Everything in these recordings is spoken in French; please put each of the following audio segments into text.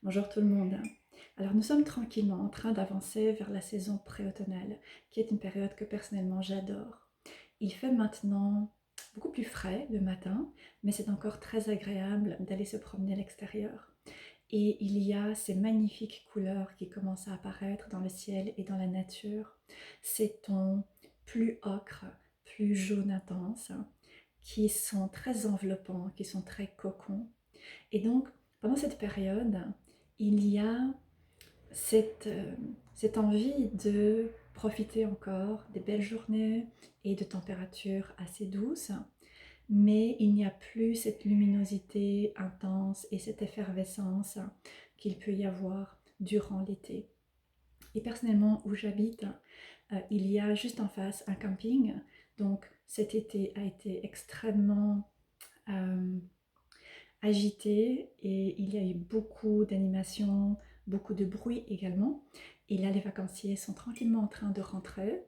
Bonjour tout le monde. Alors nous sommes tranquillement en train d'avancer vers la saison préautomnale, qui est une période que personnellement j'adore. Il fait maintenant beaucoup plus frais le matin, mais c'est encore très agréable d'aller se promener à l'extérieur. Et il y a ces magnifiques couleurs qui commencent à apparaître dans le ciel et dans la nature. Ces tons plus ocre, plus jaune intense, qui sont très enveloppants, qui sont très cocons. Et donc, pendant cette période, il y a cette, euh, cette envie de profiter encore des belles journées et de températures assez douces, mais il n'y a plus cette luminosité intense et cette effervescence qu'il peut y avoir durant l'été. Et personnellement, où j'habite, il y a juste en face un camping, donc cet été a été extrêmement euh, agité et il y a eu beaucoup d'animations, beaucoup de bruit également. Et là, les vacanciers sont tranquillement en train de rentrer.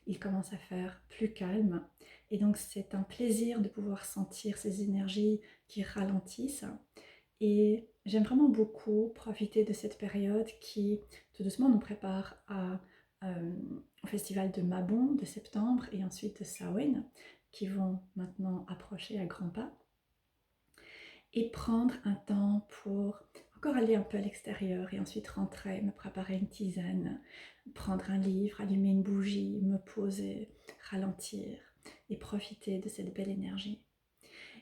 Il commence à faire plus calme. Et donc, c'est un plaisir de pouvoir sentir ces énergies qui ralentissent. Et j'aime vraiment beaucoup profiter de cette période qui, tout doucement, nous prépare au festival de Mabon de septembre et ensuite de Samhain, qui vont maintenant approcher à grands pas et prendre un temps pour encore aller un peu à l'extérieur et ensuite rentrer, me préparer une tisane, prendre un livre, allumer une bougie, me poser, ralentir et profiter de cette belle énergie.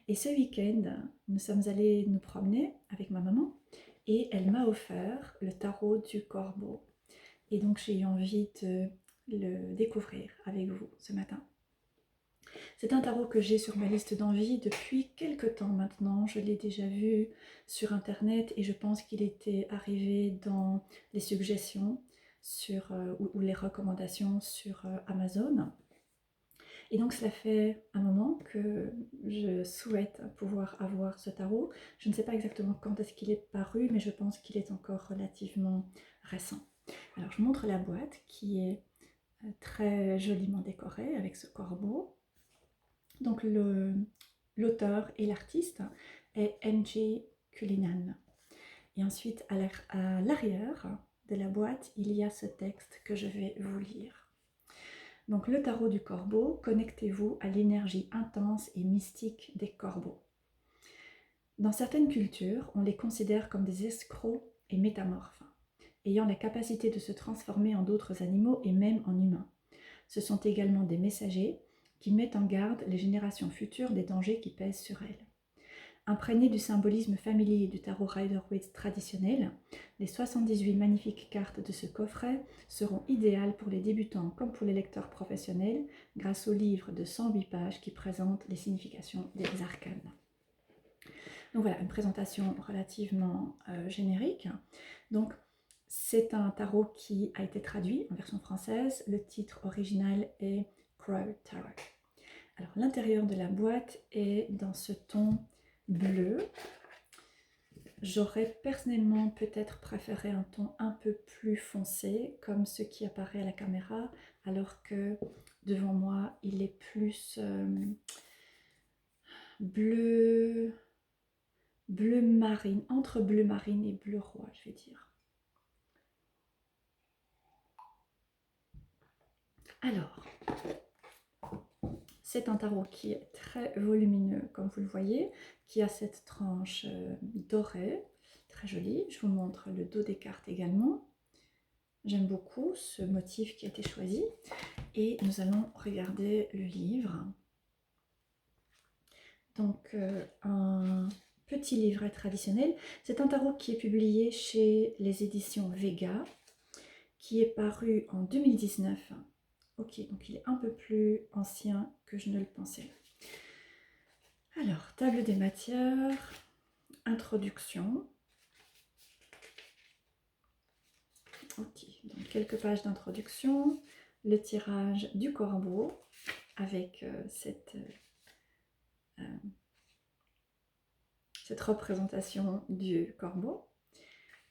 Et ce week-end, nous sommes allés nous promener avec ma maman et elle m'a offert le tarot du corbeau. Et donc j'ai eu envie de le découvrir avec vous ce matin. C'est un tarot que j'ai sur ma liste d'envie depuis quelque temps maintenant. Je l'ai déjà vu sur internet et je pense qu'il était arrivé dans les suggestions ou les recommandations sur Amazon. Et donc cela fait un moment que je souhaite pouvoir avoir ce tarot. Je ne sais pas exactement quand est-ce qu'il est paru, mais je pense qu'il est encore relativement récent. Alors je vous montre la boîte qui est très joliment décorée avec ce corbeau. Donc l'auteur et l'artiste est N.J. Cullinan. Et ensuite, à l'arrière de la boîte, il y a ce texte que je vais vous lire. Donc le tarot du corbeau, connectez-vous à l'énergie intense et mystique des corbeaux. Dans certaines cultures, on les considère comme des escrocs et métamorphes, ayant la capacité de se transformer en d'autres animaux et même en humains. Ce sont également des messagers qui mettent en garde les générations futures des dangers qui pèsent sur elles. Imprégnées du symbolisme familier du tarot Rider-Waite traditionnel, les 78 magnifiques cartes de ce coffret seront idéales pour les débutants comme pour les lecteurs professionnels grâce au livre de 108 pages qui présente les significations des arcanes. Donc voilà, une présentation relativement générique. Donc c'est un tarot qui a été traduit en version française. Le titre original est Crow Tarot. Alors l'intérieur de la boîte est dans ce ton bleu. J'aurais personnellement peut-être préféré un ton un peu plus foncé, comme ce qui apparaît à la caméra, alors que devant moi il est plus bleu, bleu marine, entre bleu marine et bleu roi, je vais dire. Alors, c'est un tarot qui est très volumineux, comme vous le voyez, qui a cette tranche dorée, très jolie. Je vous montre le dos des cartes également. J'aime beaucoup ce motif qui a été choisi. Et nous allons regarder le livre. Donc, un petit livret traditionnel. C'est un tarot qui est publié chez les éditions Vega, qui est paru en 2019. Ok, donc il est un peu plus ancien que je ne le pensais. Alors, table des matières, introduction. Ok, donc quelques pages d'introduction, le tirage du corbeau avec cette représentation du corbeau.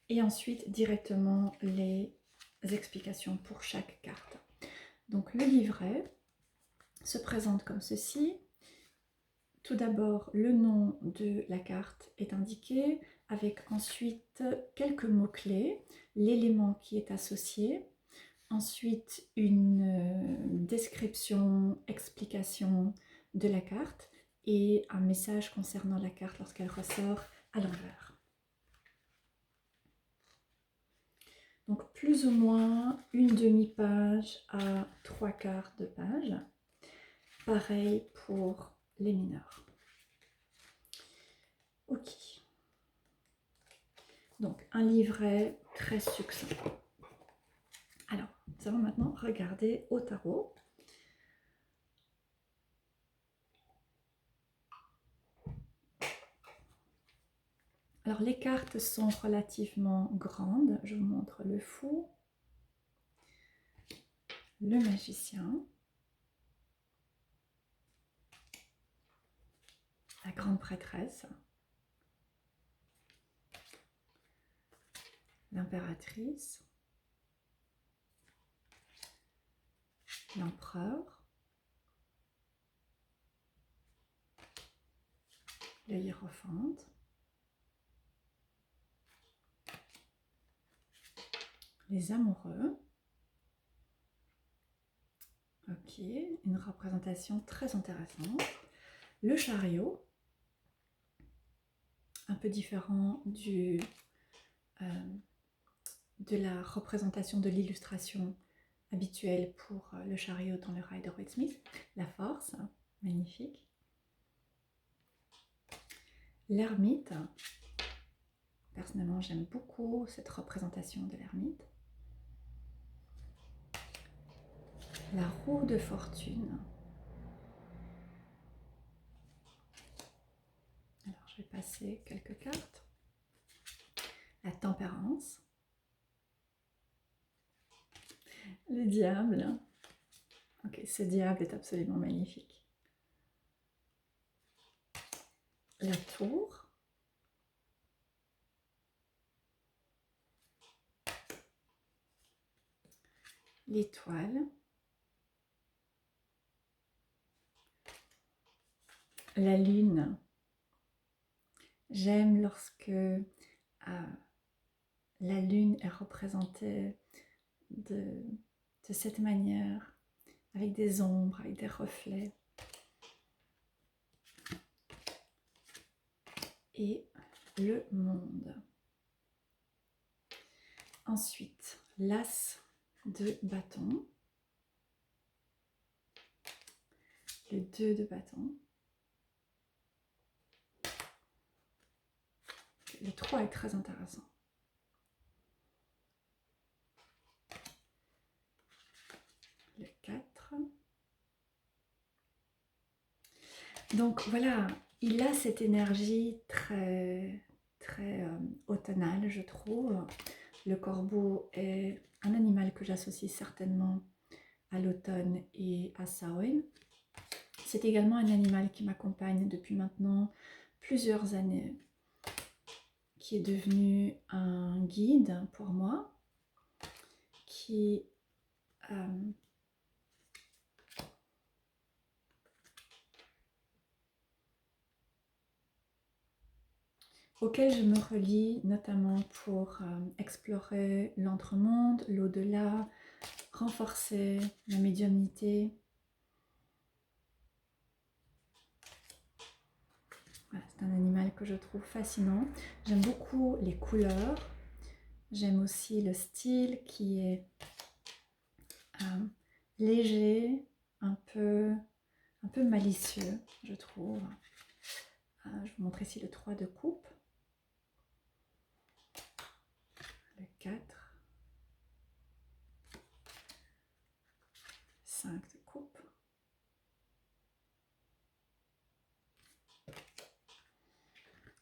Et ensuite, directement, les explications pour chaque carte. Donc, le livret se présente comme ceci. Tout d'abord, le nom de la carte est indiqué avec ensuite quelques mots-clés, l'élément qui est associé, ensuite une description, explication de la carte et un message concernant la carte lorsqu'elle ressort à l'envers. Donc plus ou moins une demi-page à 3/4 de page. Pareil pour les mineurs. Ok. Donc un livret très succinct. Alors, nous allons maintenant regarder au tarot. Alors les cartes sont relativement grandes. Je vous montre le fou, le magicien, la grande prêtresse, l'impératrice, l'empereur, le hiérophante, les amoureux. Ok, une représentation très intéressante. Le chariot, un peu différent de la représentation de l'illustration habituelle pour le chariot dans le Rider-Waite-Smith. La force, magnifique. L'ermite, personnellement j'aime beaucoup cette représentation de l'ermite. La roue de fortune. Alors je vais passer quelques cartes. La tempérance. Le diable. Ok, ce diable est absolument magnifique. La tour. L'étoile. La lune. J'aime lorsque la lune est représentée de cette manière, avec des ombres, avec des reflets. Et le monde. Ensuite, l'as de bâton, le 2 de bâton, le 3 est très intéressant. Le 4. Donc voilà, il a cette énergie très automnale, je trouve. Le corbeau est un animal que j'associe certainement à l'automne et à Samhain. C'est également un animal qui m'accompagne depuis maintenant plusieurs années, qui est devenu un guide pour moi, auquel je me relie notamment pour explorer l'entremonde, l'au-delà, renforcer la médiumnité. Voilà, c'est un animal que je trouve fascinant. J'aime beaucoup les couleurs. J'aime aussi le style qui est léger, un peu malicieux, je trouve. Je vais vous montrer ici le 3 de coupe. Le 4. 5 de coupe.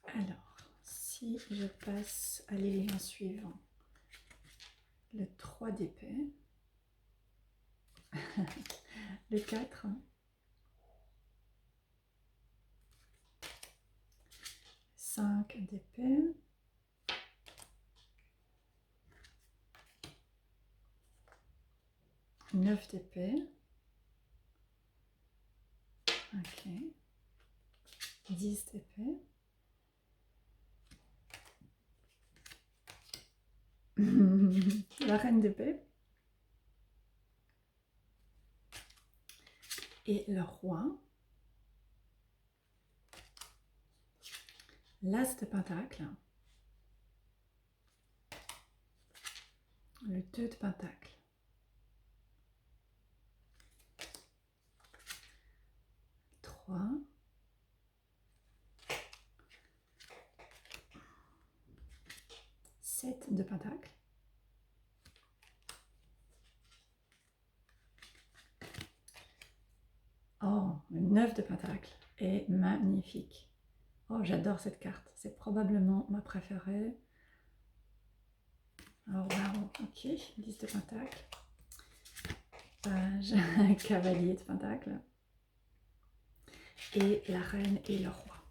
Alors, si je passe à l'élément suivant, le 3 d'épée, le 4, 5 d'épée, neuf d'épée, ok, 10 d'épée, la reine d'épée et le roi, l'as de pentacle, le 2 de pentacle, trois, 7 de pentacle, oh, le 9 de pentacle est magnifique. Oh, j'adore cette carte, c'est probablement ma préférée. Oh wow, ok, 10 de pentacle, page, cavalier de pentacle, et la reine et le roi.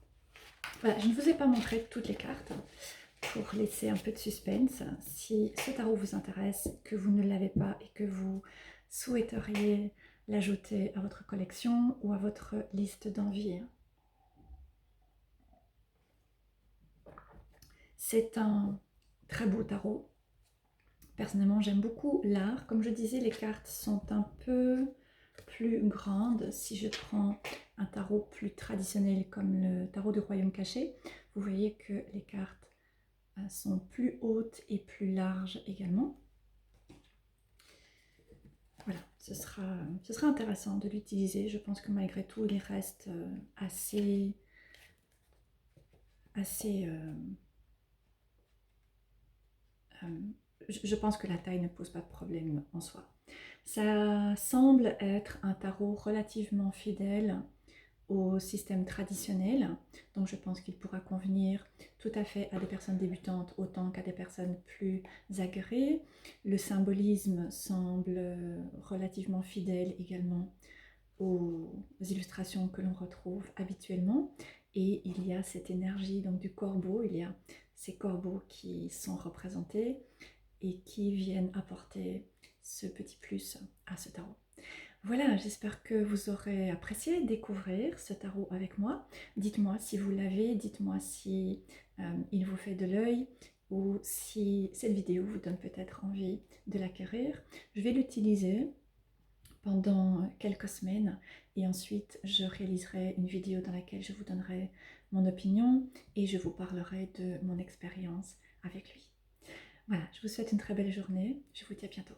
Voilà, je ne vous ai pas montré toutes les cartes pour laisser un peu de suspense. Si ce tarot vous intéresse, que vous ne l'avez pas et que vous souhaiteriez l'ajouter à votre collection ou à votre liste d'envie. C'est un très beau tarot. Personnellement, j'aime beaucoup l'art. Comme je disais, les cartes sont un peu plus grandes. Si je prends un tarot plus traditionnel comme le tarot du royaume caché, vous voyez que les cartes sont plus hautes et plus larges également. Voilà, ce sera intéressant de l'utiliser. Je pense que malgré tout, il reste assez je pense que la taille ne pose pas de problème en soi. Ça semble être un tarot relativement fidèle au système traditionnel, donc je pense qu'il pourra convenir tout à fait à des personnes débutantes autant qu'à des personnes plus aguerries. Le symbolisme semble relativement fidèle également aux illustrations que l'on retrouve habituellement, et il y a cette énergie donc du corbeau, il y a ces corbeaux qui sont représentés et qui viennent apporter ce petit plus à ce tarot. Voilà, j'espère que vous aurez apprécié découvrir ce tarot avec moi. Dites-moi si vous l'avez, dites-moi si il vous fait de l'œil ou si cette vidéo vous donne peut-être envie de l'acquérir. Je vais l'utiliser pendant quelques semaines et ensuite je réaliserai une vidéo dans laquelle je vous donnerai mon opinion et je vous parlerai de mon expérience avec lui. Voilà, je vous souhaite une très belle journée, je vous dis à bientôt.